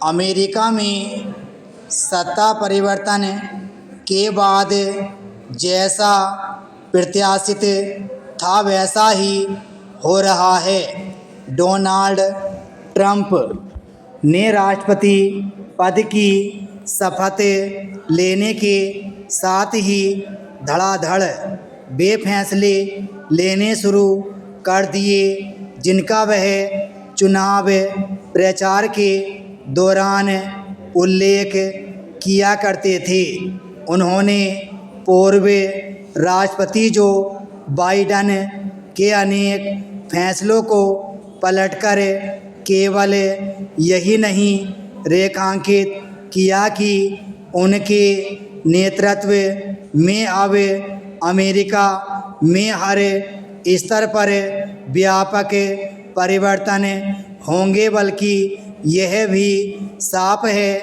America में सत्ता परिवर्तन के बाद जैसा प्रत्याशित था वैसा ही हो रहा है। डोनाल्ड ट्रंप ने राष्ट्रपति पद की शपथ लेने के साथ ही धड़ाधड़ वे फैसले लेने शुरू कर दिए जिनका वह चुनाव प्रचार के दौरान उल्लेख किया करते थे। उन्होंने पूर्व राष्ट्रपति जो बाइडेन के अनेक फैसलों को पलटकर केवल यही नहीं रेखांकित किया कि उनके नेतृत्व में अब अमेरिका में हर स्तर पर व्यापक परिवर्तन होंगे, बल्कि यह भी साफ है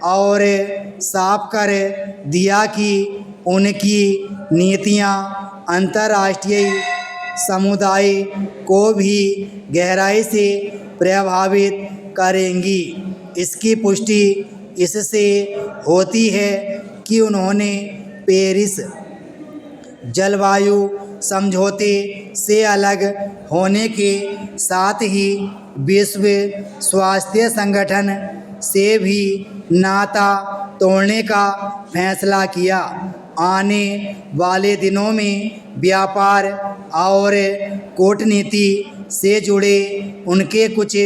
और साफ कर दिया कि उनकी नीतियां अंतर्राष्ट्रीय समुदाय को भी गहराई से प्रभावित करेंगी। इसकी पुष्टि इससे होती है कि उन्होंने पेरिस जलवायु समझौते से अलग होने के साथ ही विश्व स्वास्थ्य संगठन से भी नाता तोड़ने का फैसला किया। आने वाले दिनों में व्यापार और कूटनीति से जुड़े उनके कुछ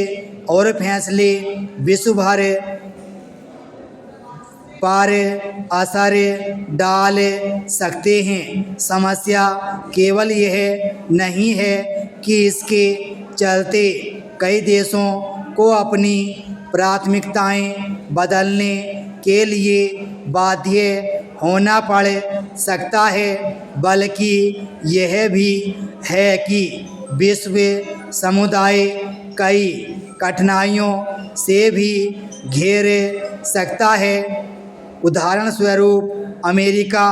और फैसले विश्व भर पर असर डाल सकते हैं। समस्या केवल यह नहीं है कि इसके चलते कई देशों को अपनी प्राथमिकताएं बदलने के लिए बाध्य होना पड़ सकता है, बल्कि यह भी है कि विश्व समुदाय कई कठिनाइयों से भी घेर सकता है। उदाहरण स्वरूप अमेरिका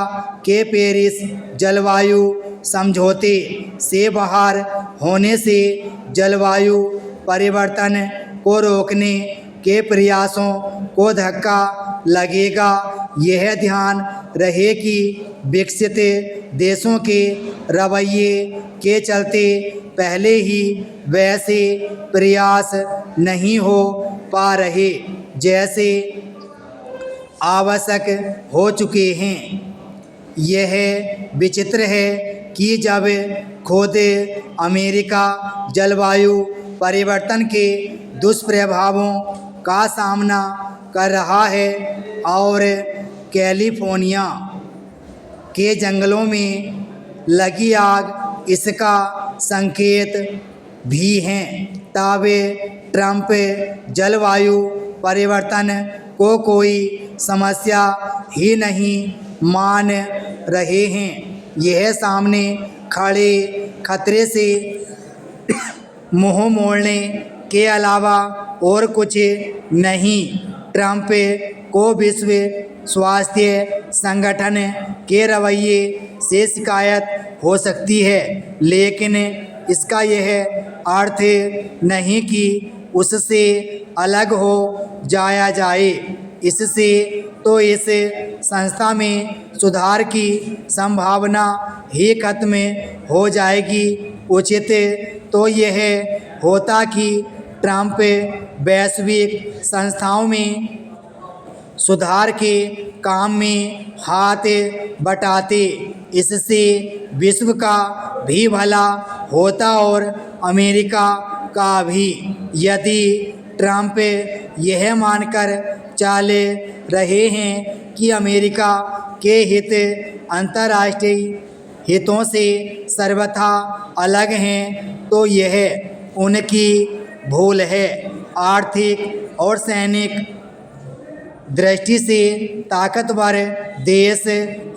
के पेरिस जलवायु समझौते से बाहर होने से जलवायु परिवर्तन को रोकने के प्रयासों को धक्का लगेगा। यह ध्यान रहे कि विकसित देशों के रवैये के चलते पहले ही वैसे प्रयास नहीं हो पा रहे जैसे आवश्यक हो चुके हैं। यह विचित्र है कि जब खुद अमेरिका जलवायु परिवर्तन के दुष्प्रभावों का सामना कर रहा है और कैलिफोर्निया के जंगलों में लगी आग इसका संकेत भी है, तब ट्रंप जलवायु परिवर्तन को कोई समस्या ही नहीं मान रहे हैं। यह सामने खड़े खतरे से मुंह मोड़ने के अलावा और कुछ नहीं। ट्रंप को विश्व स्वास्थ्य संगठन के रवैये से शिकायत हो सकती है, लेकिन इसका यह अर्थ नहीं कि उससे अलग हो जाया जाए। इससे तो इस संस्था में सुधार की संभावना ही खत्म हो जाएगी। उचित तो यह होता कि ट्रंप वैश्विक संस्थाओं में सुधार के काम में हाथ बटाते। इससे विश्व का भी भला होता और अमेरिका का भी। यदि ट्रंप यह मानकर चल रहे हैं कि अमेरिका के हित अंतर्राष्ट्रीय हितों से सर्वथा अलग हैं, तो यह उनकी भूल है। आर्थिक और सैनिक दृष्टि से ताकतवर देश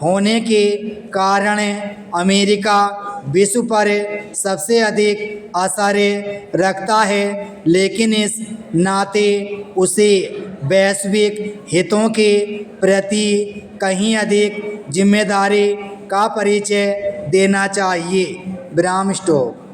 होने के कारण अमेरिका विश्व पर सबसे अधिक असर रखता है, लेकिन इस नाते उसे वैश्विक हितों के प्रति कहीं अधिक जिम्मेदारी का परिचय देना चाहिए। Bram stock.